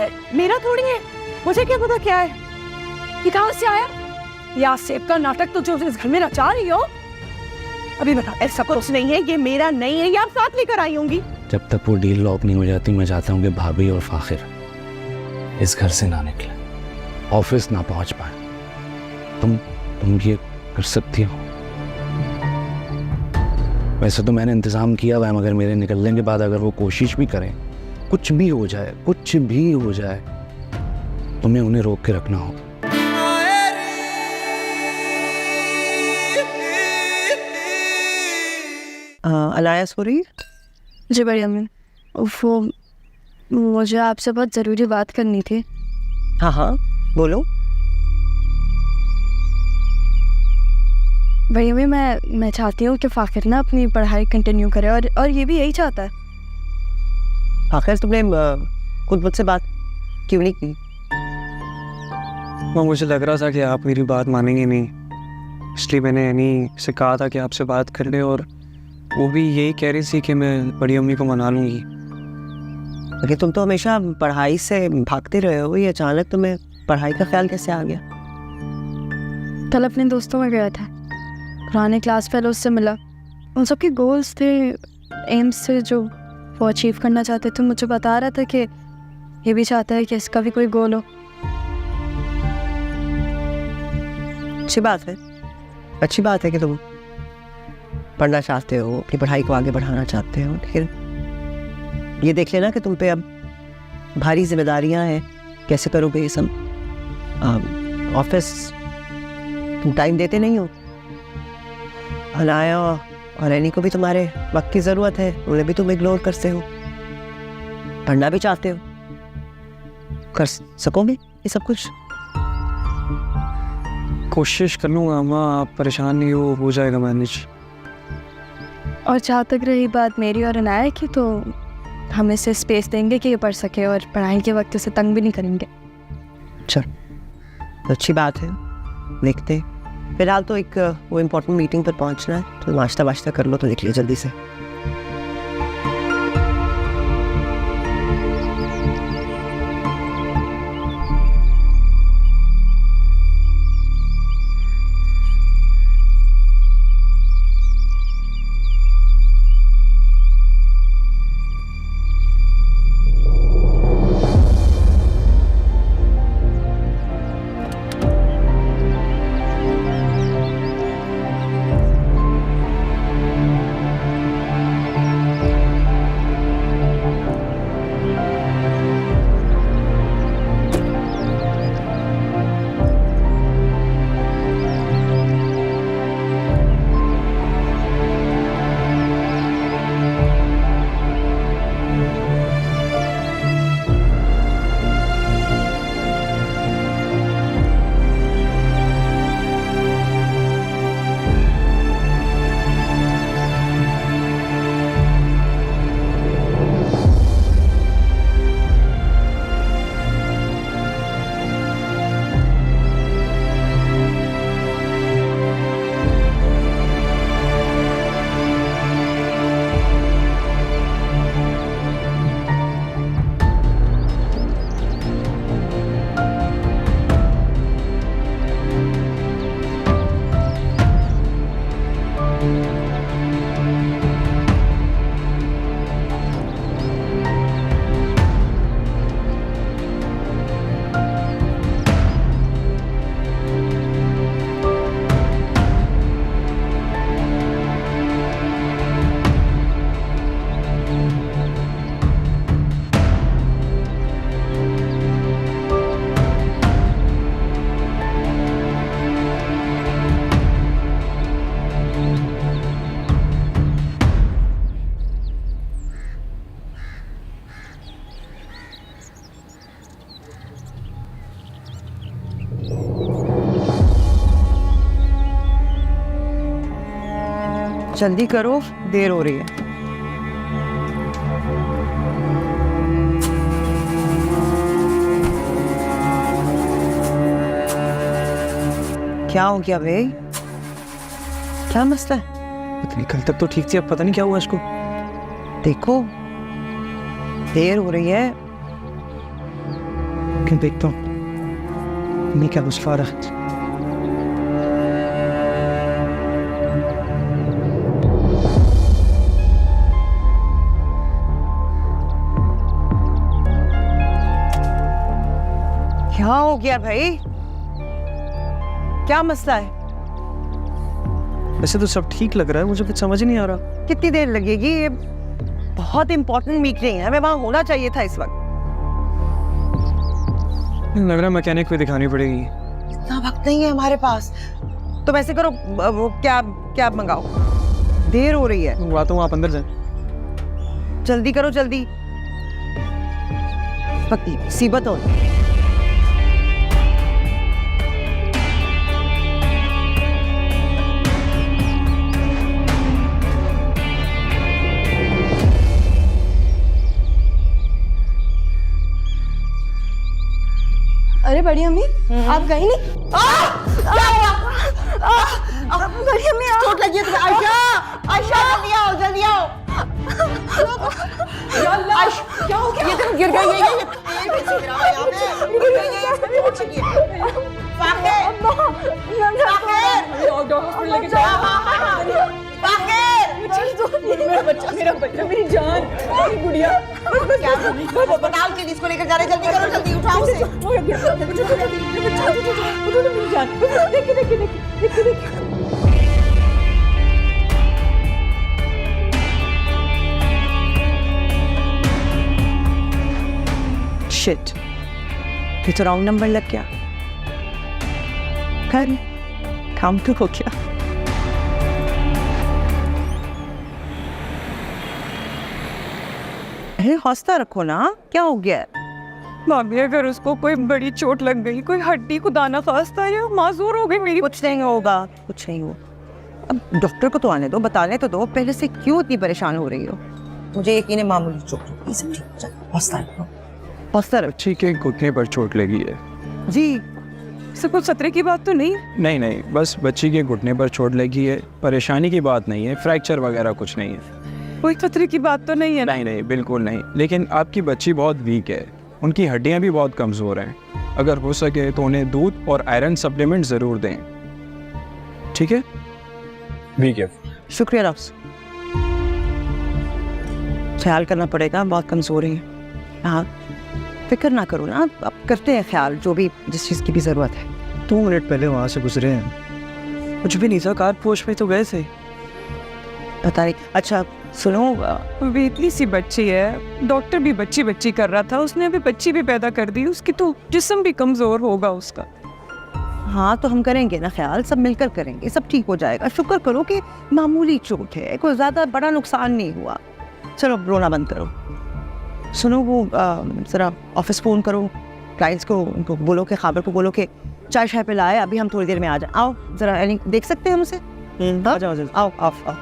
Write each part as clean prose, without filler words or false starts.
है, मेरा थोड़ी है, मुझे क्या पता क्या है। ये कहाँ से आया? ये आसेब का नाटक तो जो इस घर में नचा रही हो। अभी बता, ऐसा कुछ नहीं है, ये मेरा नहीं है, ये आप साथ लेकर आई होंगी। जब तक वो डील लॉक नहीं हो जाती मैं चाहता हूँ कि भाभी और फाखिर इस घर से ना निकले, ऑफिस ना पहुंच पाए। तुम ये कर सकती हो? वैसे तो मैंने इंतजाम किया हुआ है, मगर मेरे निकलने के बाद अगर वो कोशिश भी करें, कुछ भी हो जाए, तुम्हें उन्हें रोक के रखना होगा। अलायस हो रही है? जी बढ़िया मैम, वो मुझे आपसे बहुत ज़रूरी बात करनी थी। हाँ हाँ बोलो। भैया मैं चाहती हूँ कि फाखिर ना अपनी पढ़ाई कंटिन्यू करे, और ये भी यही चाहता है। आखिर तुमने खुद मुझसे बात क्यों नहीं की? मुझे लग रहा था कि आप मेरी बात मानेंगे नहीं, इसलिए मैंने यानी से कहा था कि आपसे बात कर ले, और वो भी यही कह रही थी कि मैं बड़ी अम्मी को मना लूँगी। लेकिन तुम तो हमेशा पढ़ाई से भागते रहे हो, ये अचानक तुम्हें पढ़ाई का ख्याल कैसे आ गया? कल अपने दोस्तों में गया था, पुराने क्लास फेलोज से मिला। उन सबके गोल्स थे, एम्स थे जो वो अचीव करना चाहते थे। मुझे बता रहा था कि ये भी चाहता है कि इसका भी कोई गोल हो। अच्छी बात है कि तुम पढ़ना चाहते हो, अपनी पढ़ाई को आगे बढ़ाना चाहते हो, लेकिन ये देख लेना कि तुम पे अब भारी जिम्मेदारियां हैं। कैसे करोगे ये सब? ऑफिस तुम टाइम देते नहीं हो। अनाया और एनी को भी तुम्हारे वक्त की ज़रूरत है, उन्हें भी तुम इग्नोर करते हो। पढ़ना भी चाहते हो, कर सकोगे ये सब कुछ? कोशिश कर लूँगा अम्मा, आप परेशान नहीं हो जाएगा मैनेज। और जहाँ तक रही बात मेरी और अनाया की, तो हम इसे स्पेस देंगे कि ये पढ़ सके, और पढ़ाई के वक्त उसे तंग भी नहीं करेंगे। चल, तो अच्छी बात है, देखते। फिलहाल तो एक वो इम्पोर्टेंट मीटिंग पर पहुंचना है, तो नाश्ता वाश्ता कर लो तो निकलिए जल्दी से। जल्दी करो, देर हो रही है। क्या हो गया भाई? क्या मसला है? पता नहीं, कल तक तो ठीक थी, अब पता नहीं क्या हुआ इसको। देखो देर हो रही है, लेकिन देखता हूँ मैं क्या गुस्सा रहा। क्या हो गया भाई, क्या मसला है? वैसे तो सब ठीक लग रहा है, मुझे कुछ समझ नहीं आ रहा। कितनी देर लगेगी? ये बहुत इंपॉर्टेंट मीटिंग है, हमें वहां होना चाहिए था इस वक्त। लग रहा है मैकेनिक को दिखानी पड़ेगी। इतना वक्त नहीं है हमारे पास। तो वैसे करो, वो कैब मंगाओ, देर हो रही है। मंगवाता हूँ, आप अंदर जाए। जल्दी करो जल्दी, पक्की मुसीबत हो। अरे बड़ी अम्मी, आप गई नहीं? बड़ी अम्मी, चोट लगी है तुम्हें? आयशा, आयशा जल्दी आओ, जल्दी आओ। आयशा, क्या हो गया? ये देखो गिर गई, ये कैसे गिरा यहाँ पे? गिर गई, ये चोट लगी है। फाखिर, हॉस्पिटल लेके जाओ। मेरा बच्चा, मेरी जान, मेरी गुड़िया। अस्पताल के इसको लेकर जा रहे, जल्दी करो, जल्दी उठाओ उसे। देखिए। शिट, ये तो रॉन्ग नंबर लग गया। खैर, काम तो हो गया। अरे हौसला रखो ना, क्या हो गया? भाभी अगर उसको कोई बड़ी चोट लग गई, कोई हड्डी को दाना खास्ता है, माजूर हो गई मेरी। कुछ नहीं होगा, कुछ नहीं होगा। अब डॉक्टर को तो आने दो, बताने तो दो पहले से क्यों इतनी परेशान हो रही हो। मुझे यकीन है मामूली चोट है, ये सब ठीक हो जाएगा। हौसला रखो, हौसला रखो। बच्ची के घुटने पर चोट लगी है। जी, इससे कुछ खतरे की बात तो नहीं? नहीं, बस बच्ची के घुटने पर चोट लगी है, परेशानी की बात नहीं है, फ्रैक्चर वगैरह कुछ नहीं है। कोई खतरे की बात तो नहीं है? नहीं, बिल्कुल नहीं। लेकिन आपकी बच्ची बहुत वीक है, उनकी हड्डियां भी बहुत कमज़ोर हैं। अगर हो सके तो उन्हें दूध और आयरन सप्लीमेंट ज़रूर दें, ठीक है? वीक है। शुक्रिया डॉक्टर, ख्याल करना पड़ेगा, बहुत कमज़ोर है। हाँ, फिक्र ना करो ना, अब करते हैं ख्याल, जो भी जिस चीज़ की भी ज़रूरत है। 2 मिनट पहले वहाँ से गुजरे हैं, कुछ भी नहीं था, कार पोश में तो गए थे। पता नहीं। अच्छा सुनो, वो इतनी सी बच्ची है, डॉक्टर भी बच्ची कर रहा था, उसने अभी बच्ची भी पैदा कर दी, उसकी तो जिस्म भी कमज़ोर होगा उसका। हाँ तो हम करेंगे ना ख्याल, सब मिलकर करेंगे, सब ठीक हो जाएगा। शुक्र करो कि मामूली चोट है, कोई ज़्यादा बड़ा नुकसान नहीं हुआ। चलो रोना बंद करो। सुनो, वो ज़रा ऑफिस फ़ोन करो क्लाइंट्स को, उनको बोलो कि खाबर को बोलो कि चाय शाय पे लाए, अभी हम थोड़ी देर में आ जाए। आओ ज़रा, यानी देख सकते हैं हम उसे? आ जाओ। आओ आओ।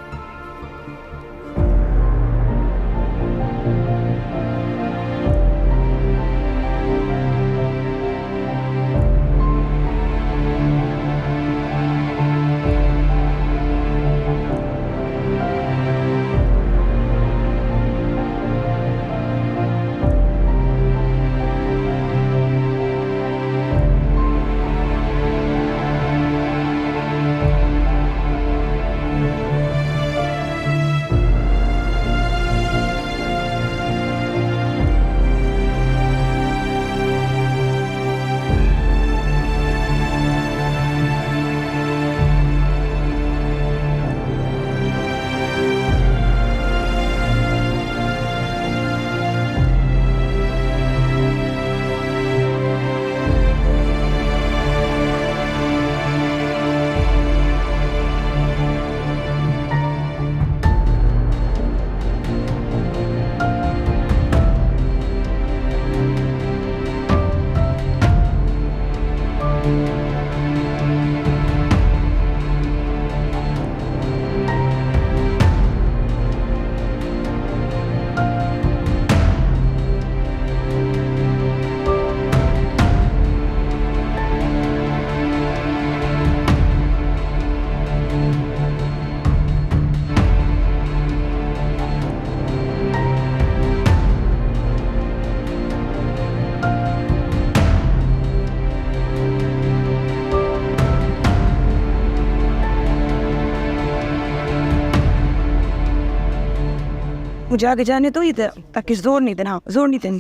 मुझे आगे जाने दो इधर, ताकि जोर नहीं देना, जोर नहीं देना।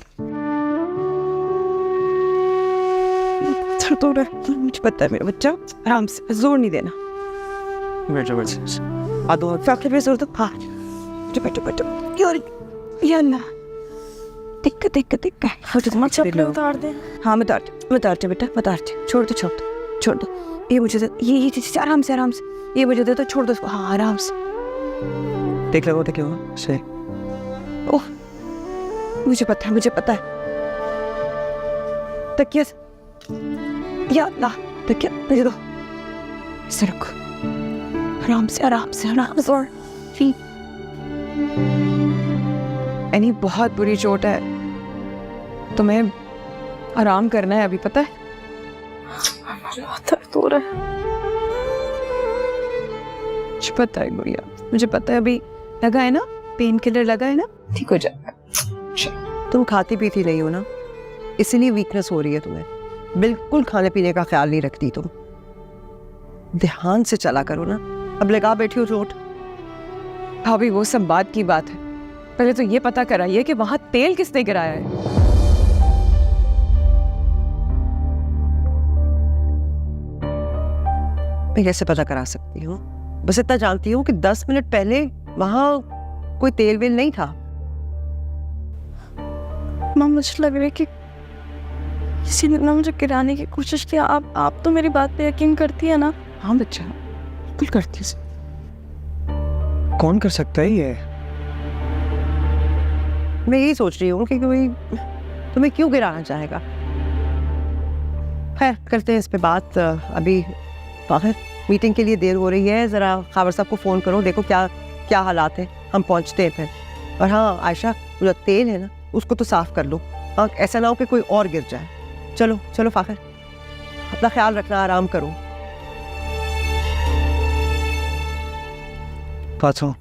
दर्द हो रहा है, मुझे पता है मेरा बच्चा, आराम से, जोर नहीं देना। दो फाखिर पे जोर दो। हाँ बैठो बैठो। या अल्लाह, दिक्कत दिक्कत दिक्कत। चप्पल उतार दे। हाँ मैं उतारती बेटा, उतारती। छोड़ दो। ये मुझे दे, ये आराम से ये मुझे दे तो छोड़ दो इसको। हाँ आराम से देख लो से। ओह मुझे पता है। तकिया या अल्लाह, तकिया मुझे दो। इसे रखो, आराम से। और एनी बहुत बुरी चोट है, तुम्हें आराम करना है अभी, पता है? दर्द हो रहा है। मुझे पता है गुड़िया, मुझे पता है। अभी लगा है ना, पेन किलर लगा है ना, ठीक हो जाएगा। तुम खाती पीती नहीं हो ना, इसीलिए वीकनेस हो रही है तुम्हें। बिल्कुल खाने पीने का ख्याल नहीं रखती तुम। ध्यान से चला करो ना। अब लगा बैठी हो चोट। भाभी वो सब बात की बात है, पहले तो ये पता कराइए कि वहां तेल किसने गिराया है। मैं कैसे पता करा सकती हूँ? बस इतना जानती हूँ कि 10 मिनट पहले वहां कोई तेल वेल नहीं था। माँ मुझे लग रहा है कि किसी ने ना मुझे गिराने की कोशिश की। आप तो मेरी बात पे यकीन करती है ना? हाँ बच्चा, बिल्कुल करती है। कौन कर सकता है ये? मैं यही सोच रही हूँ कि कोई तुम्हें क्यों गिराना चाहेगा। खैर करते हैं इस पे बात। अभी बाहर मीटिंग के लिए देर हो रही है, ज़रा खावर साहब को फ़ोन करो, देखो क्या हालात है, हम पहुँचते हैं फिर। और हाँ आयशा, वो जो तेल है ना उसको तो साफ़ कर लो। हाँ ऐसा ना हो कि कोई और गिर जाए। चलो फाखिर, अपना ख्याल रखना, आराम करो। फातो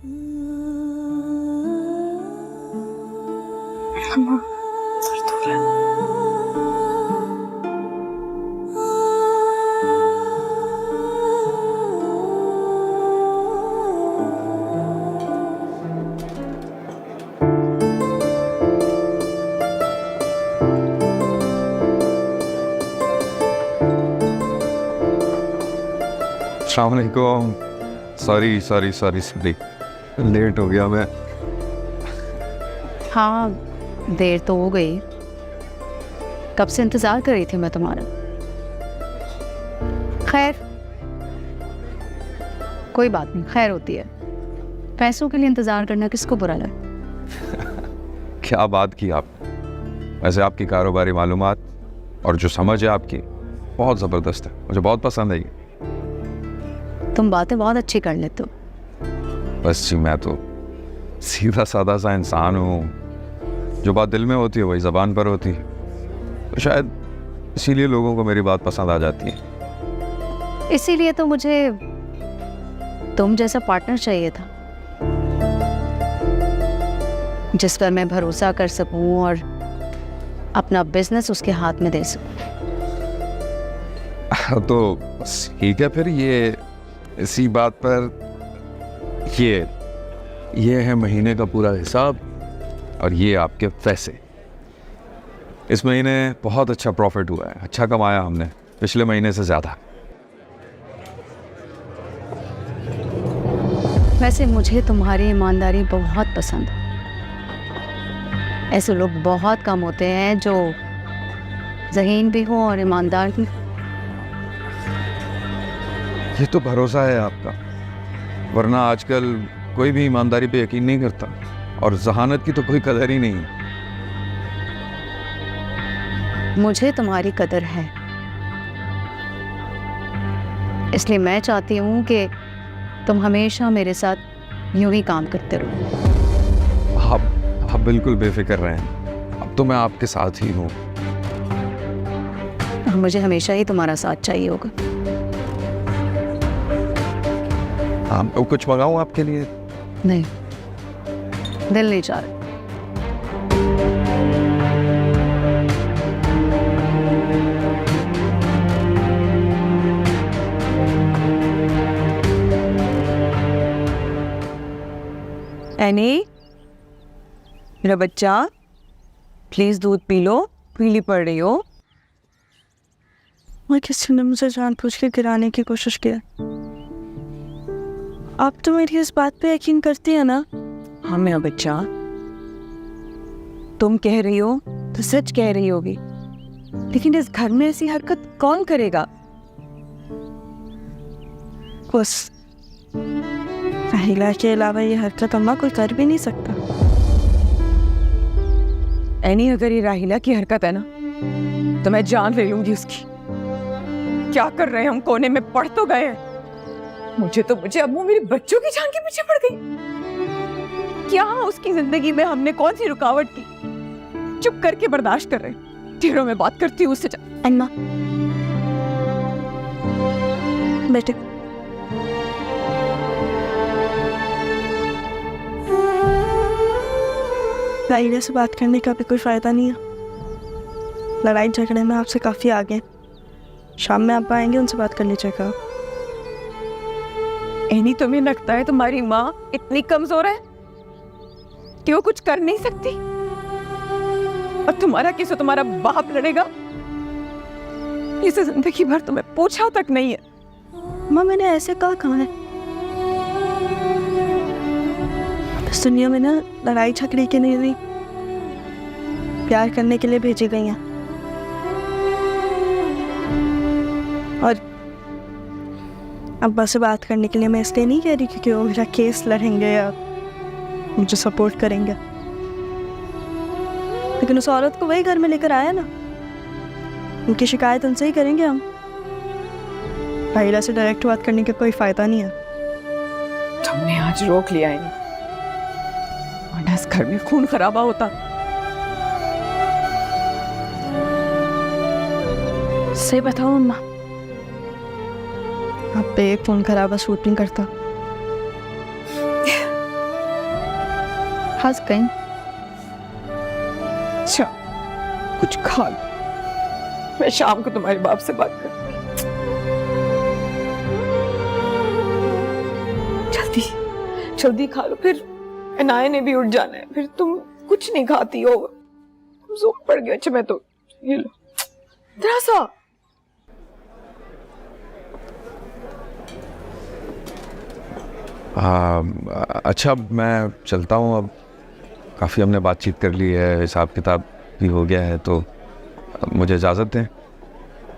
अस्सलामुअलैकुम। सॉरी लेट हो गया मैं। हाँ देर तो हो गई, कब से इंतज़ार कर रही थी मैं तुम्हारा। खैर कोई बात नहीं, खैर होती है। पैसों के लिए इंतज़ार करना किसको बुरा लगे। क्या बात की आप। वैसे आपकी कारोबारी मालूमात और जो समझ है आपकी बहुत ज़बरदस्त है, मुझे बहुत पसंद आई। तुम बातें बहुत अच्छी कर लेते हो। बस जी मैं तो सीधा सादा सा इंसान हूँ, जो बात दिल में होती है वही ज़बान पर होती है, तो शायद इसीलिए लोगों को मेरी बात पसंद आ जाती है। इसीलिए तो मुझे तुम जैसा पार्टनर चाहिए था, जिस पर मैं भरोसा कर सकूं और अपना बिजनेस उसके हाथ में दे सकूं। तो ठीक है फिर, ये इसी बात पर ये है महीने का पूरा हिसाब और ये आपके पैसे। इस महीने बहुत अच्छा प्रॉफिट हुआ है, अच्छा कमाया हमने, पिछले महीने से ज़्यादा। वैसे मुझे तुम्हारी ईमानदारी बहुत पसंद है। ऐसे लोग बहुत कम होते हैं जो ज़हीन भी हो और ईमानदार भी। ये तो भरोसा है आपका, वरना आजकल कोई भी ईमानदारी पे यकीन नहीं करता और जहानत की तो कोई कदर ही नहीं। मुझे तुम्हारी कदर है, इसलिए मैं चाहती हूँ कि तुम हमेशा मेरे साथ यूं ही काम करते रहो। आप बिल्कुल बेफिक्र रहें, अब तो मैं आपके साथ ही हूँ। मुझे हमेशा ही तुम्हारा साथ चाहिए होगा। हाँ, कुछ मंगाऊँ आपके लिए? नहीं, दिल नहीं चाह रहा। एनी मेरा बच्चा प्लीज दूध पी लो, पीली पड़ रही हो। और किसी ने मुझे जानबूझ के गिराने की कोशिश किया। आप तो मेरी इस बात पे यकीन करती है ना? हाँ मेरा बच्चा, तुम कह रही हो तो सच कह रही होगी, लेकिन इस घर में ऐसी हरकत कौन करेगा? बस राहिला के अलावा ये हरकत अम्मा कोई कर भी नहीं सकता। एनी, अगर ये राहिला की हरकत है ना तो मैं जान ले लूंगी उसकी। क्या कर रहे हैं हम? कोने में पड़ तो गए हैं। मुझे अम्मू मेरे बच्चों की जान के पीछे पड़ गई। क्या उसकी जिंदगी में हमने कौन सी रुकावट की? चुप करके बर्दाश्त कर रहे हैं। ठहरो, मैं बात करती हूँ उससे। अम्मा बेटे, राहिला से बात करने का भी कोई फायदा नहीं है। लड़ाई झगड़े में आपसे काफी आगे। शाम में आप आएंगे, उनसे बात कर लीजिएगा। एनी, तुम्हें लगता है तुम्हारी माँ इतनी कमजोर है कि वो कुछ कर नहीं सकती? और तुम्हारा किससे तुम्हारा बाप लड़ेगा? इसे जिंदगी भर तुम्हें पूछा तक नहीं है। माँ मैंने ऐसे कहा है? इस दुनिया में ना लड़ाई झगड़े के लिए नहीं, प्यार करने के लिए भेजी गई हैं। और अब्बा से बात करने के लिए मैं इसलिए नहीं कह रही क्योंकि वो मेरा केस लड़ेंगे या मुझे सपोर्ट करेंगे, लेकिन उस औरत को वही घर में लेकर आया ना, उनकी शिकायत उनसे ही करेंगे हम। राहिला से डायरेक्ट बात करने का कोई फायदा नहीं है। तुमने आज रोक लिया है, वरना इस घर में खून खराबा होता। सही बताओ अम्मा, आप पे एक फोन खराबा शूट नहीं करता। हंस गई। अच्छा, कुछ खा लो, मैं शाम को तुम्हारे बाप से बात करूंगी। जल्दी जल्दी खा लो, फिर अनाया ने भी उठ जाना है। फिर तुम कुछ नहीं खाती हो, जोर पड़ गया। अच्छा, मैं तो ये लो जरा सा। अच्छा, मैं चलता हूँ अब। काफ़ी हमने बातचीत कर ली है, हिसाब किताब भी हो गया है, तो मुझे इजाज़त दें।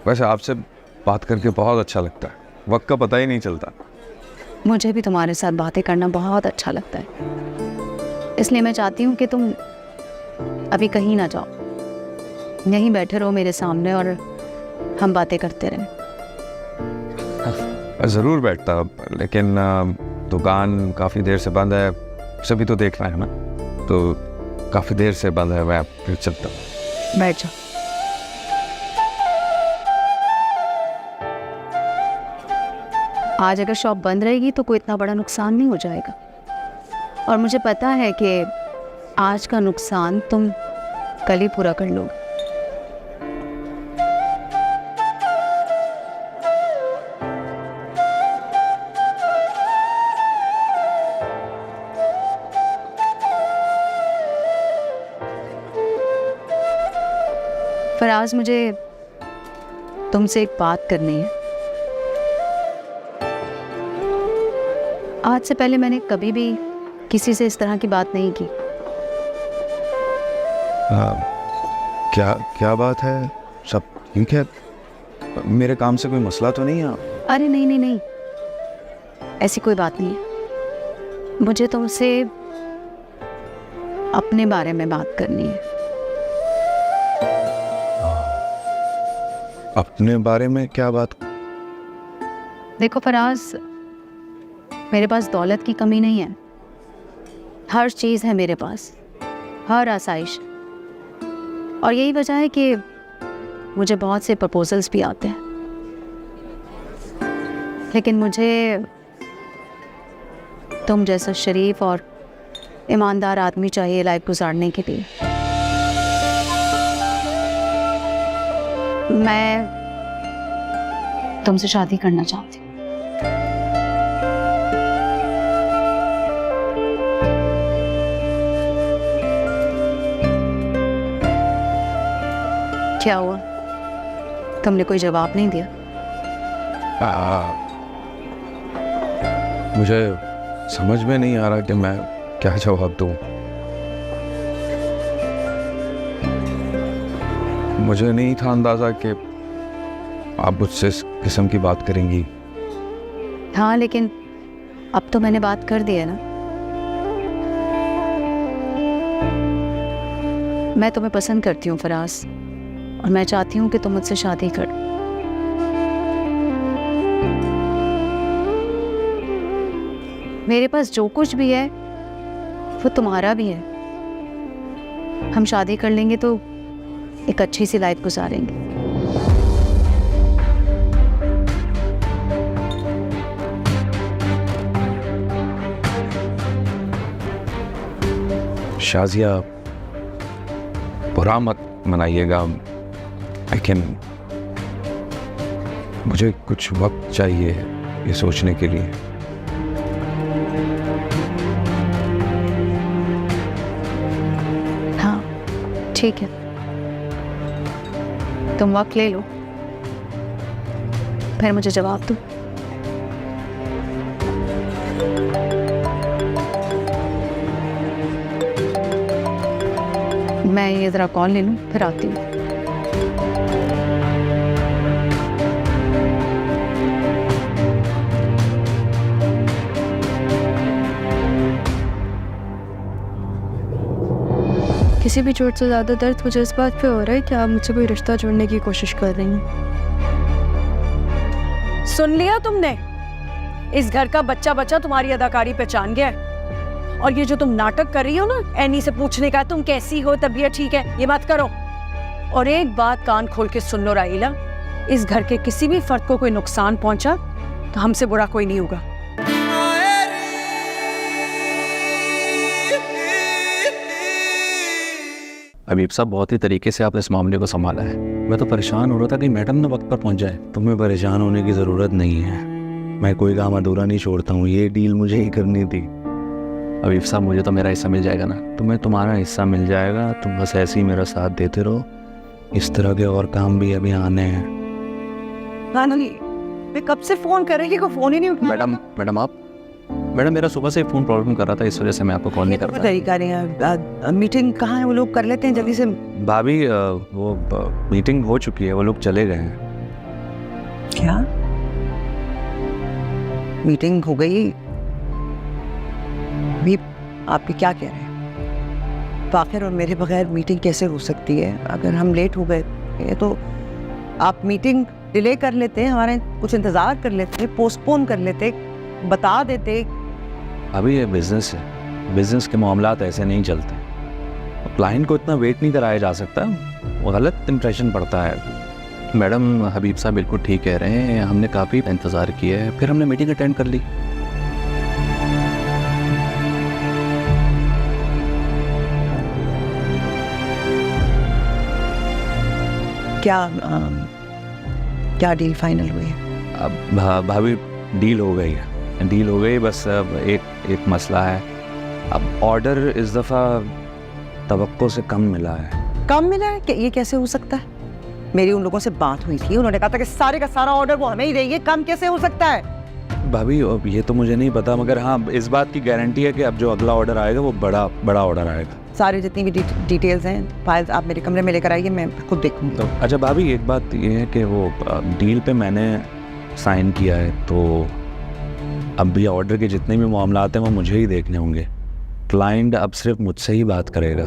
वैसे आपसे बात करके बहुत अच्छा लगता है, वक्त का पता ही नहीं चलता। मुझे भी तुम्हारे साथ बातें करना बहुत अच्छा लगता है, इसलिए मैं चाहती हूँ कि तुम अभी कहीं ना जाओ, यहीं बैठे रहो मेरे सामने और हम बातें करते रहें। ज़रूर बैठता, लेकिन दुकान काफ़ी देर से बंद है, सभी तो देख रहे हैं ना, तो काफ़ी देर से बंद है। मैं फिर चलता हूँ। बैठ जाओ। आज अगर शॉप बंद रहेगी तो कोई इतना बड़ा नुकसान नहीं हो जाएगा, और मुझे पता है कि आज का नुकसान तुम कल ही पूरा कर लोगे। फराज, मुझे तुमसे एक बात करनी है। आज से पहले मैंने कभी भी किसी से इस तरह की बात नहीं की। क्या बात है? सब ठीक है? मेरे काम से कोई मसला तो नहीं है? अरे नहीं नहीं नहीं, ऐसी कोई बात नहीं है। मुझे तुमसे अपने बारे में बात करनी है। अपने बारे में क्या बात? देखो फराज, मेरे पास दौलत की कमी नहीं है, हर चीज़ है मेरे पास, हर आसाइश, और यही वजह है कि मुझे बहुत से प्रपोजल्स भी आते हैं, लेकिन मुझे तुम जैसा शरीफ और ईमानदार आदमी चाहिए लाइफ गुजारने के लिए। मैं तुमसे शादी करना चाहती हूँ। क्या हुआ? तुमने कोई जवाब नहीं दिया? मुझे समझ में नहीं आ रहा कि मैं क्या जवाब दूं। मुझे नहीं था अंदाजा कि आप मुझसे इस किस्म की बात करेंगी। हाँ, लेकिन अब तो मैंने बात कर दी है ना। मैं तुम्हें पसंद करती हूँ फराज, और मैं चाहती हूँ कि तुम मुझसे शादी करो। मेरे पास जो कुछ भी है वो तुम्हारा भी है। हम शादी कर लेंगे तो एक अच्छी सी लाइफ गुजारेंगे। शाजिया, बुरा मत मनाइएगा, लेकिन मुझे कुछ वक्त चाहिए ये सोचने के लिए। हाँ ठीक है, तुम वक्त ले लो, फिर मुझे जवाब दो। मैं ये ज़रा कॉल ले लूँ, फिर आती हूँ। किसी भी चोट से ज़्यादा दर्द मुझे इस बात पे हो रहा है कि आप मुझसे कोई रिश्ता जोड़ने की कोशिश कर रही हैं। सुन लिया तुमने? इस घर का बच्चा बच्चा तुम्हारी अदाकारी पहचान गया है। और ये जो तुम नाटक कर रही हो ना, एनी से पूछने का तुम कैसी हो, तबीयत ठीक है, ये मत करो। और एक बात कान खोल के सुन लो राहीला, इस घर के किसी भी फर्द को कोई नुकसान पहुंचा तो हमसे बुरा कोई नहीं होगा। हबीब साहब, बहुत ही तरीके से आपने इस मामले को संभाला है। मैं तो परेशान हो रहा था कि मैडम ना वक्त पर पहुंच जाए। तुम्हें परेशान होने की ज़रूरत नहीं है, मैं कोई काम अधूरा नहीं छोड़ता हूँ। ये डील मुझे ही करनी थी। हबीब साहब, मुझे तो मेरा हिस्सा मिल जाएगा ना? तुम्हें तुम्हारा हिस्सा मिल जाएगा, तुम बस ऐसे ही मेरा साथ देते रहो। इस तरह के और काम भी अभी आने हैं। मैं कब से फोन कर रही, कोई फोन ही नहीं उठा। मैडम मेरा सुबह से फ़ोन प्रॉब्लम कर रहा था, इस वजह से मैं आपको कॉल नहीं कर पाया। तरीका नहीं है। मीटिंग कहाँ है? वो लोग कर लेते हैं जल्दी से। भाभी, वो मीटिंग हो चुकी है, वो लोग चले गए हैं। क्या मीटिंग हो गई? भी आपके क्या कह रहे हैं? फाखिर और मेरे बगैर मीटिंग कैसे हो सकती है? अगर हम लेट हो गए तो आप मीटिंग डिले कर लेते, हमारे कुछ इंतज़ार कर लेते, पोस्टपोन कर लेते, बता देते। अभी ये बिजनेस है, बिजनेस के मामलात ऐसे नहीं चलते। क्लाइंट को इतना वेट नहीं कराया जा सकता, वो गलत इंप्रेशन पड़ता है। मैडम, हबीब साहब बिल्कुल ठीक कह रहे हैं, हमने काफ़ी इंतज़ार किया है, फिर हमने मीटिंग अटेंड कर ली। क्या डील फाइनल हुई है? अब भाभी, डील हो गई है, डील हो गई। बस अब एक मसला है, अब ऑर्डर इस दफ़ा तवक्को से कम मिला है। कम मिला है? ये कैसे हो सकता है? मेरी उन लोगों से बात हुई थी, उन्होंने कहा था कि सारे का सारा ऑर्डर वो हमें ही देंगे। कम कैसे हो सकता है? भाभी, अब ये तो मुझे नहीं पता, मगर हाँ इस बात की गारंटी है कि अब जो अगला ऑर्डर आएगा वो बड़ा ऑर्डर आएगा। सारे जितनी भी डिटेल्स हैं, फाइल्स आप मेरे कमरे में लेकर आइए, मैं खुद देखूंगी। तो अच्छा भाभी, एक बात ये है कि वो डील पे मैंने साइन किया है, तो अब भी ऑर्डर के जितने भी मामलात हैं वो मुझे ही देखने होंगे। क्लाइंट अब सिर्फ मुझसे ही बात करेगा।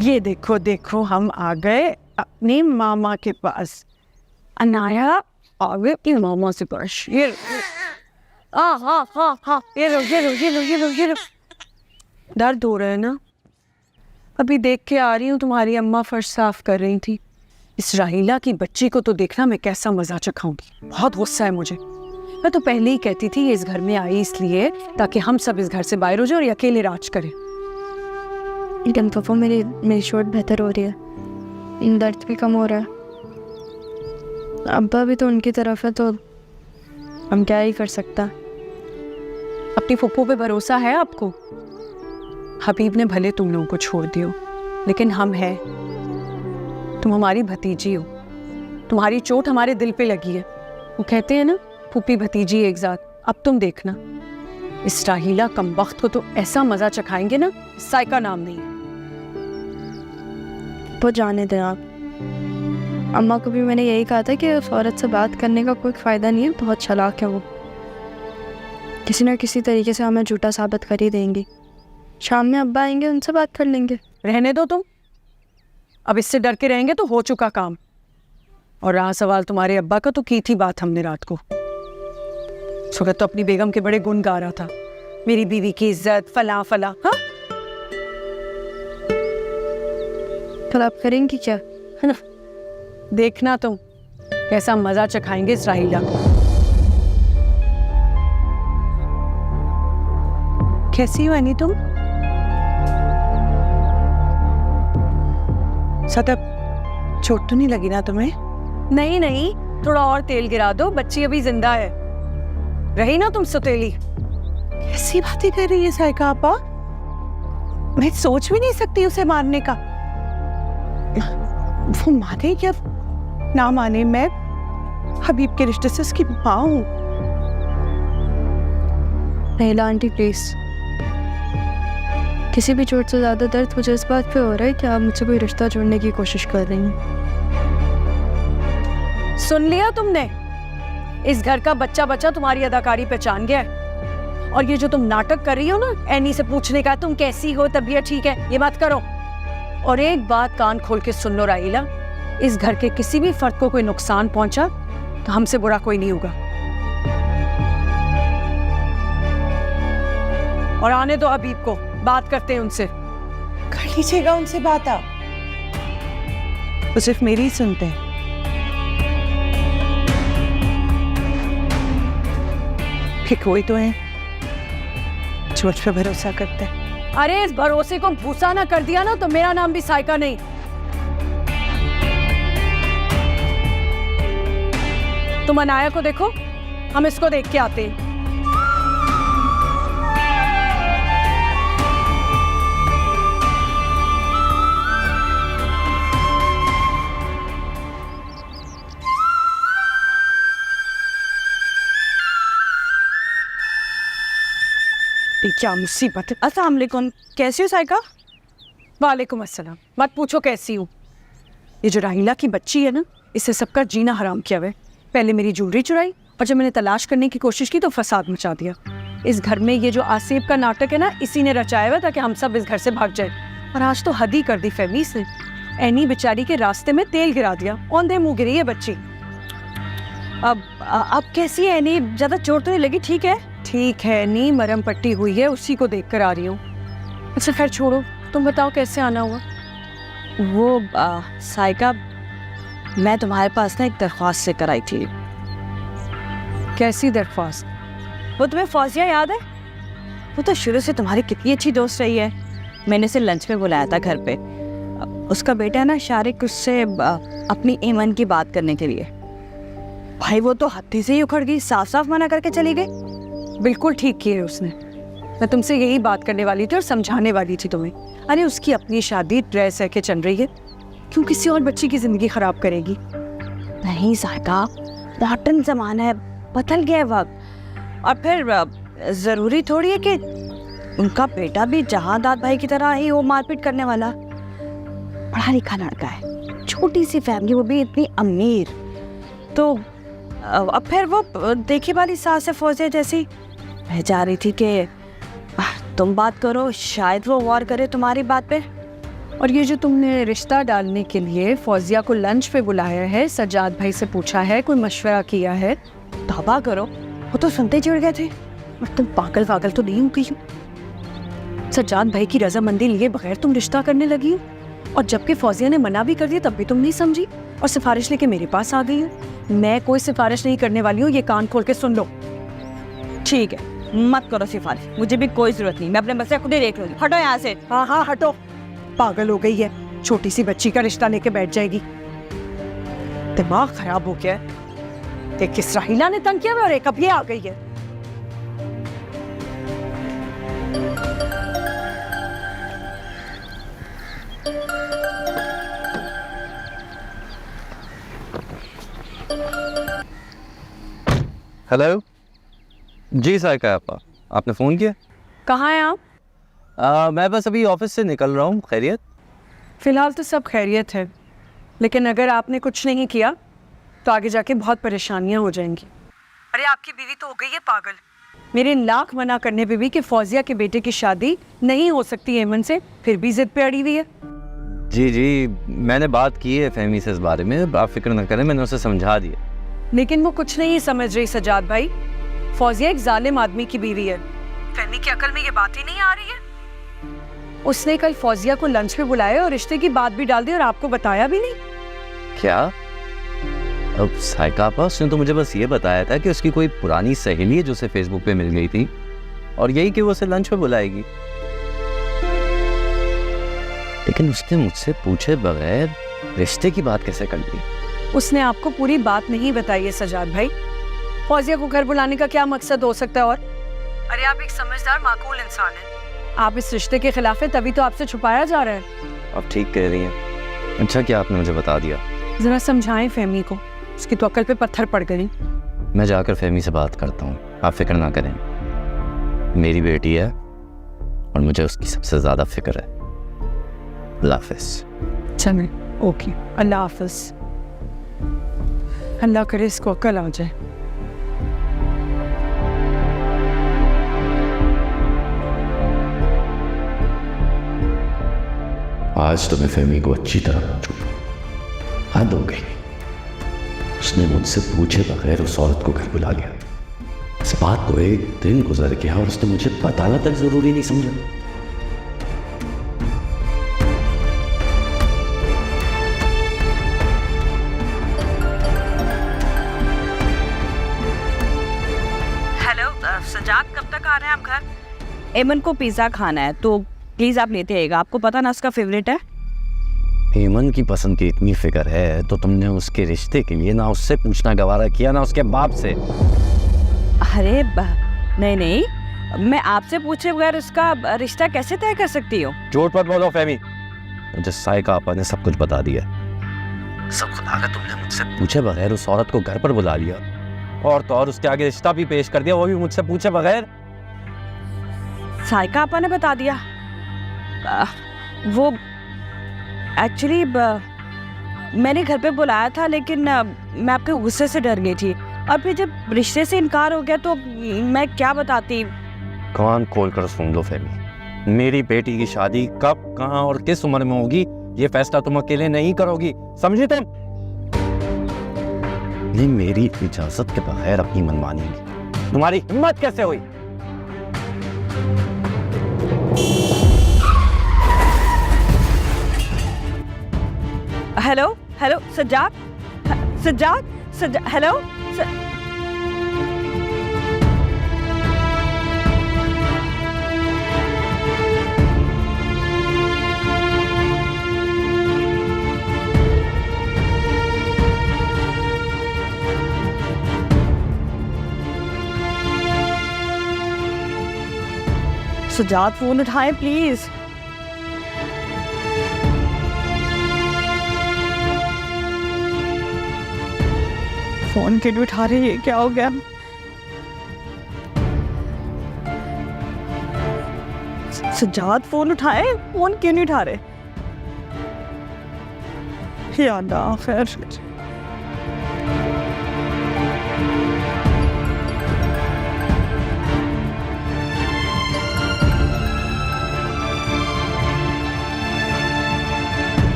ये देखो देखो, हम आ गए अपने मामा के पास। अनाया आ गए अपनी मामा से पास। ये हाँ, ये लो। दर्द हो रहा है ना? अभी देख के आ रही हूँ, तुम्हारी अम्मा फर्श साफ कर रही थी। इस राहीला की बच्ची को तो देखना मैं कैसा मजा चखाऊंगी। बहुत गुस्सा है मुझे। मैं तो पहले ही कहती थी ये इस घर में आई इसलिए ताकि हम सब इस घर से बाहर हो जाए और ये अकेले राज करें। लेकिन पापा, मेरी चोट बेहतर हो रही है, दर्द भी कम हो रहा है। अब्बा भी तो उनकी तरफ है, तो हम क्या ही कर सकता। अपनी फुप्पो पे भरोसा है आपको? हबीब ने भले तुम लोगों को छोड़ दियो, लेकिन हम हैं। तुम हमारी भतीजी हो, तुम्हारी चोट हमारे दिल पे लगी है। वो कहते हैं ना, फूफी भतीजी एक साथ। अब तुम देखना, इस राहीला कमबख्त को तो ऐसा मजा चखाएंगे ना, साई का नाम नहीं है। वो जाने दें आप। अम्मा को भी मैंने यही कहा था कि उस औरत से बात करने का कोई फ़ायदा नहीं है, बहुत चालाक है वो। किसी न किसी तरीके से हमें झूठा साबित कर ही देंगी। शाम में अब्बा आएंगे, उनसे बात कर लेंगे। रहने दो तुम, अब इससे डर के रहेंगे तो हो चुका काम। और रहा सवाल तुम्हारे अब्बा का, तो की थी बात हमने रात को। सुगत तो अपनी बेगम के बड़े गुण गा रहा था, मेरी बीवी की इज्जत फला फला। हाँ, कल आप करेंगी क्या? है ना, देखना तुम कैसा मजा चखाएंगे इस राहीला को। कैसी हो अनी तुम? सतब, चोट तो नहीं लगी ना तुम्हें? नहीं नहीं, थोड़ा और तेल गिरा दो, बच्ची अभी जिंदा है। रही ना तुम सौतेली। कैसी बातें कर रही है साइका आपा? मैं सोच भी नहीं सकती उसे मारने का। वो माने या ना माने, मैं हबीब के रिश्ते से उसकी माँ हूँ। नैला आंटी प्लीज, किसी भी चोट से ज़्यादा दर्द मुझे इस बात पे हो रहा है कि आप मुझसे कोई रिश्ता जोड़ने की कोशिश कर रही हैं। सुन लिया तुमने? इस घर का बच्चा बच्चा तुम्हारी अदाकारी पहचान गया है। और ये जो तुम नाटक कर रही हो ना, एनी से पूछने का तुम कैसी हो, तबीयत ठीक है, ये मत करो। और एक बात कान खोल के सुन लो राहीला, इस घर के किसी भी फर्द को कोई नुकसान पहुंचा तो हमसे बुरा कोई नहीं होगा। और आने दो हबीब को, बात करते हैं उनसे। कर लीजिएगा उनसे बात आप, वो सिर्फ मेरी ही सुनते हैं। कि कोई तो है जो मुझ पे भरोसा करते हैं। अरे इस भरोसे को भूसा ना कर दिया ना तो मेरा नाम भी साइका नहीं। तुम अनाया को देखो, हम इसको देख के आते हैं। क्या मुसीबत है। अस्सलाम वालेकुम, कैसी हो साइका? वालेकुम अस्सलाम। मत पूछो कैसी हूँ। ये जो राहीला की बच्ची है ना, इससे सबका जीना हराम किया हुआ है। पहले मेरी ज्वेलरी चुराई और जब मैंने तलाश करने की कोशिश की तो फसाद मचा दिया। इस घर में ये जो आसिफ का नाटक है ना, इसी ने रचाया हुआ ताकि हम सब इस घर से भाग जाए। और आज तो हद ही कर दी फहमी से। एनी बेचारी के रास्ते में तेल गिरा दिया, औंधे मुंह गिरी है बच्ची। अब कैसी है एनी? ज्यादा चोट तो नहीं लगी? ठीक है? ठीक है नी, मरहम पट्टी हुई है, उसी को देख कर आ रही हूँ। अच्छा खैर छोड़ो, तुम बताओ कैसे आना हुआ? वो साइका, मैं तुम्हारे पास ना एक दरख्वास्त से कराई थी। कैसी दरख्वास्त? वो तुम्हें फौजिया याद है? वो तो शुरू से तुम्हारी कितनी अच्छी दोस्त रही है। मैंने उसे लंच पे बुलाया था घर पे। उसका बेटा है ना शारिक, उससे अपनी ईमान की बात करने के लिए। भाई वो तो हत्थे से ही उखड़ गई, साफ साफ मना करके चली गई। बिल्कुल ठीक किया है उसने। मैं तुमसे यही बात करने वाली थी और समझाने वाली थी तुम्हें। अरे उसकी अपनी शादी ड्रेस है के चल रही है, क्यों किसी और बच्ची की जिंदगी खराब करेगी? नहीं साइका, मॉडर्न जमाना है, बदल गया वक्त। और फिर जरूरी थोड़ी है कि उनका बेटा भी जहादाद भाई की तरह ही वो मारपीट करने वाला। पढ़ा लिखा लड़का है, छोटी सी फैमिली, वो भी इतनी अमीर। तो अब फिर वो देखी वाली सास है फौजिया जैसी। मैं जा रही थी कि तुम बात करो, शायद वो गौर करे तुम्हारी बात पे। और ये जो तुमने रिश्ता डालने के लिए फौजिया को लंच पे बुलाया है, सज्जाद भाई से पूछा है, कोई मशवरा किया है? तौबा करो, वो तो सुनते चिढ़ गए थे। और तुम पागल वागल तो नहीं हो गई हो? सज्जाद भाई की रजामंदी लिए बगैर तुम रिश्ता करने लगी हो, और जबकि फौजिया ने मना भी कर दिया तब भी तुम नहीं समझी और सिफारिश लेके मेरे पास आ गई हो। मैं कोई सिफारिश नहीं करने वाली हूँ, ये कान खोल के सुन लो। ठीक है, मत करो सिफारिश, मुझे भी कोई जरूरत नहीं, मैं अपने मसले खुद ही देख लूंगी। हटो यहाँ से। हाँ हाँ हटो, पागल हो गई है, छोटी सी बच्ची का रिश्ता लेके बैठ जाएगी। दिमाग खराब हो गया है। एक किस राहिला ने तंग किया और एक अब ये आ गई है। हेलो जी साइका आपा, आपने फ़ोन किया? कहाँ हैं आप? मैं बस अभी ऑफिस से निकल रहा हूँ। खैरियत? फिलहाल तो सब खैरियत है, लेकिन अगर आपने कुछ नहीं किया तो आगे जाके बहुत परेशानियां हो जाएंगी। अरे आपकी बीवी तो हो गई है पागल। मेरे लाख मना करने पे भी कि फौजिया के बेटे की शादी नहीं हो सकती एमन से, फिर भी जिद पे अड़ी हुई है। जी मैंने बात की है फहमी से इस बारे में, आप फिक्र न करें, मैंने उसे समझा दिया। लेकिन वो कुछ नहीं समझ रही सजाद भाई। फौजिया एक जालिम आदमी की बीवी है। फहमी की अकल में ये बात ही नहीं आ रही है। उसने कल फौजिया को लंच पे बुलाया और रिश्ते की बात भी डाल दी और आपको बताया भी नहीं। क्या? अब साइका आपा, उसने तो मुझे बस ये बताया था कि उसकी कोई पुरानी सहेली है जो उसे फेसबुक पे मिल गई थी और यही कि वो उसे लंच पे बुलाएगी। लेकिन उसने मुझसे पूछे बगैर रिश्ते की बात कैसे कर ली? उसने आपको पूरी बात नहीं बताई है सजाद भाई। फौजिया को घर बुलाने का क्या मकसद हो सकता है? और अरे आप एक समझदार माकूल इंसान हैं। आप इस रिश्ते के खिलाफ है, तभी तो आपसे छुपाया जा रहा है। आप ठीक कह रही हैं। अच्छा क्या आपने मुझे बता दिया? जरा समझाएं फहमी को, उसकी तो अकल पे पत्थर पड़ गई। मैं जाकर फहमी से बात करता हूँ, आप फिक्र ना करें। मेरी बेटी है और मुझे उसकी सबसे ज़्यादा फिक्र है। अल्लाह हाफ़िज़। चलें, ओके, अल्लाह हाफ़िज़। अल्लाह करे इसको अकल आ जाए। आज तो मैं फहमी को अच्छी तरह पहुंचूंगा। हद हो गई, उसने मुझसे पूछे बगैर उस औरत को घर बुला लिया। इस बात को एक दिन गुजर गया और उसने मुझे बताना तक जरूरी नहीं समझा। हेलो सजाद, कब तक आ रहे हैं आप घर? एमन को पिज़्ज़ा खाना है तो प्लीज़ आप लेते आइएगा। आपको पता ना उसका फेवरेट है। हेमन की पसंद की इतनी फिक्र है तो तुमने उसके रिश्ते के लिए ना उससे पूछना गवारा किया ना उसके बाप से। अरे नहीं, मैं आपसे पूछे बगैर उसका रिश्ता कैसे तय कर सकती हूँ? झूठ मत बोलो फहमी, मुझे साइका आपा ने सब कुछ बता दिया। सब खुदा का तुमने मुझसे पूछे बगैर उस औरत को घर पर बुला लिया और तो और उसके आगे रिश्ता भी पेश कर दिया, वो भी मुझसे पूछे बगैर। साइका आपा ने बता दिया? वो एक्चुअली मैंने घर पे बुलाया था, लेकिन मैं आपके गुस्से से डर गई थी और फिर जब रिश्ते से इनकार हो गया तो मैं क्या बताती। कान खोल कर सुन लो फहमी, मेरी बेटी की शादी कब, कहाँ और किस उम्र में होगी ये फैसला तुम अकेले नहीं करोगी, समझी तुम? नहीं, मेरी इजाजत के बगैर अपनी मनमानी की तुम्हारी हिम्मत कैसे हुई? Hello Sajjad, hello Sajjad, phone उठाएं प्लीज। फोन क्यों नहीं उठा रही है? क्या हो गया? सज्जाद, फोन उठाए, फोन क्यों नहीं उठा रहे? या अल्लाह, खैर।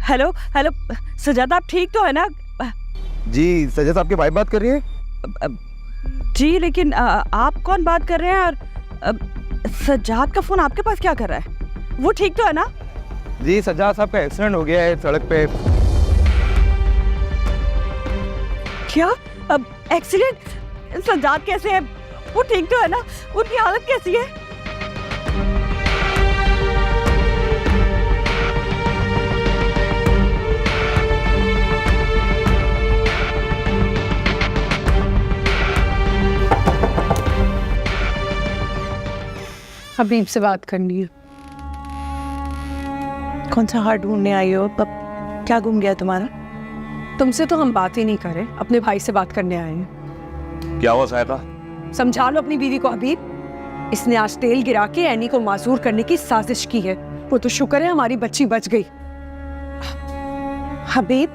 हेलो सज्जाद, आप ठीक तो है ना? जी सज्जाद, आपके भाई बात कर रही है? जी, लेकिन आप कौन बात कर रहे हैं? और सज्जाद का फोन आपके पास क्या कर रहा है? वो ठीक तो है ना? जी सज्जाद साहब का एक्सीडेंट हो गया है सड़क पे। क्या? अब एक्सीडेंट? सज्जाद कैसे है? वो ठीक तो है ना? उनकी हालत कैसी है? हबीब से बात करनी है। कौन सा हार ढूंढने आई हो? अब क्या गुम गया तुम्हारा? तुमसे तो हम बात ही नहीं कर रहे, अपने भाई से बात करने आए हैं। क्या हुआ सहायता? समझा लो अपनी बीवी को हबीब। इसने आज तेल गिरा के एनी को मासूर करने की साजिश की है। वो तो शुक्र है हमारी बच्ची बच गई। हबीब,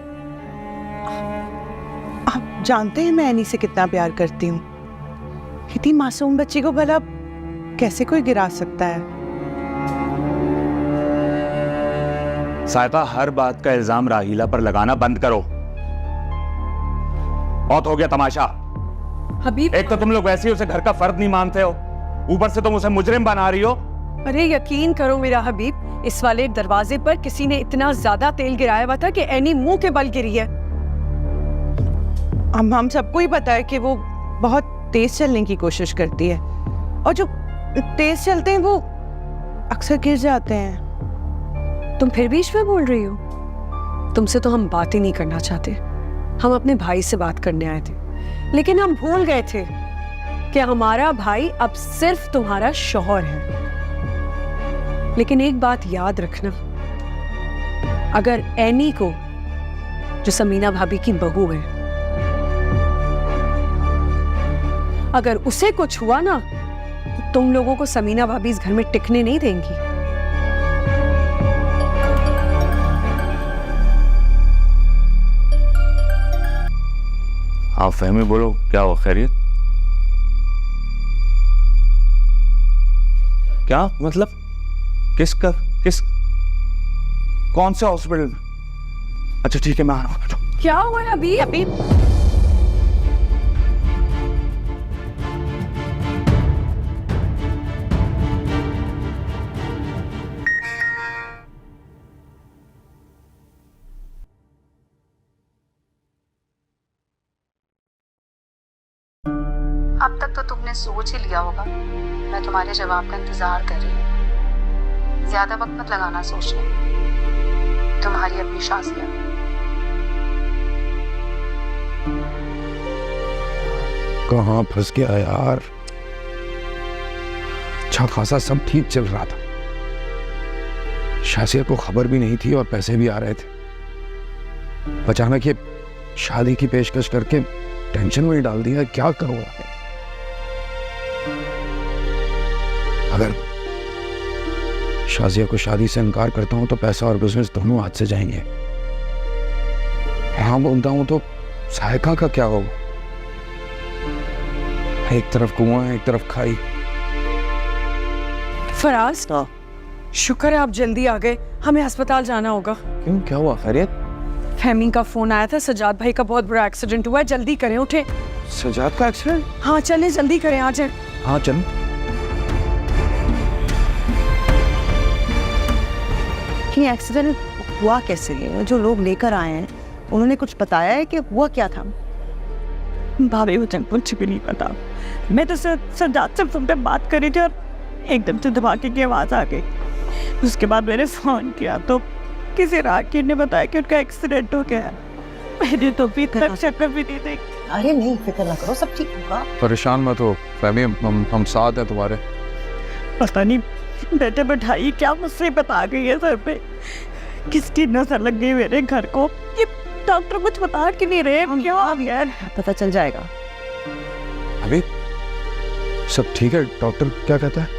आप जानते हैं मैं एनी से कितना प्यार करती हूँ। इतनी मासूम बच्ची को भला कैसे कोई गिरा सकता है? सहायता, हर बात का इल्जाम राहीला पर लगाना बंद करो। बहुत हो गया तमाशा। हबीब, एक तो तुम लोग वैसे ही उसे घर का फर्द नहीं मानते हो, ऊपर से तुम उसे मुजरिम बना रही हो। अरे यकीन करो मेरा हबीब, इस वाले दरवाजे पर किसी ने इतना ज्यादा तेल गिराया हुआ था कि एनी मुंह के बल गिरी है। हम सबको ही पता है कि वो बहुत तेज चलने की कोशिश करती है, और जो तेज चलते हैं वो अक्सर गिर जाते हैं। तुम फिर बीच में बोल रही हो? तुमसे तो हम बात ही नहीं करना चाहते। हम अपने भाई से बात करने आए थे, लेकिन हम भूल गए थे कि हमारा भाई अब सिर्फ तुम्हारा शौहर है। लेकिन एक बात याद रखना, अगर एनी को, जो समीना भाभी की बहू है, अगर उसे कुछ हुआ ना, तो तुम लोगों को समीना भाभी इस घर में टिकने नहीं देंगी। हाँ फहमी, बोलो क्या हुआ? खैरियत? क्या मतलब? किस कौन से हॉस्पिटल में? अच्छा ठीक है, मैं आ रहा हूँ। क्या हुआ अभी? अब तक तो तुमने सोच ही लिया होगा। मैं तुम्हारे जवाब का इंतजार कर रही हूँ। ज्यादा वक्त मत लगाना सोचने। तुम्हारी अपनी शाजिया। कहाँ फंस गया यार। अच्छा खासा सब ठीक चल रहा था, शाजिया को खबर भी नहीं थी और पैसे भी आ रहे थे। अचानक ये शादी की पेशकश करके टेंशन में ही डाल दिया। क्या करूंगा? अगर शाजिया को शादी से इनकार करता हूं तो पैसा और बिजनेस दोनों हाथ से जाएंगे। हाँ बोलता हूं तो सहायका का क्या होगा? एक तरफ कुआं है, एक तरफ खाई। फराज, शुक्र है आप जल्दी आ गए। हमें अस्पताल जाना होगा। क्यों, क्या हुआ? खैरियत? फहमी का फोन आया था, सजाद भाई का बहुत बड़ा एक्सीडेंट हुआ है, जल्दी करें। उठे। सजाद का एक्सीडेंट? हाँ चलें, जल्दी करें, आ जाए। हाँ चल। ये एक्सीडेंट हुआ कैसे है? जो लोग लेकर आए हैं उन्होंने कुछ बताया है कि हुआ क्या था? भाभी मुझे कुछ भी नहीं पता। मैं तो सजाद से फोन पे बात कर रही थी और एकदम से धमाके की आवाज आ गई। उसके बाद मैंने फोन किया तो किसी राहगीर ने बताया कि उनका एक्सीडेंट हो गया है। मैंने तो अभी तक शक्ल भी नहीं देखी। अरे नहीं, फिक्र ना करो, सब ठीक होगा। परेशान मत हो फहमी, हम साथ हैं तुम्हारे। पता नहीं बैठे बैठाई क्या मुसीबत आ गई है सर पे। किसकी नजर लग गई मेरे घर को? ये डॉक्टर कुछ बता के नहीं रहे। क्या यार, पता चल जाएगा। अभी सब ठीक है? डॉक्टर क्या कहता है?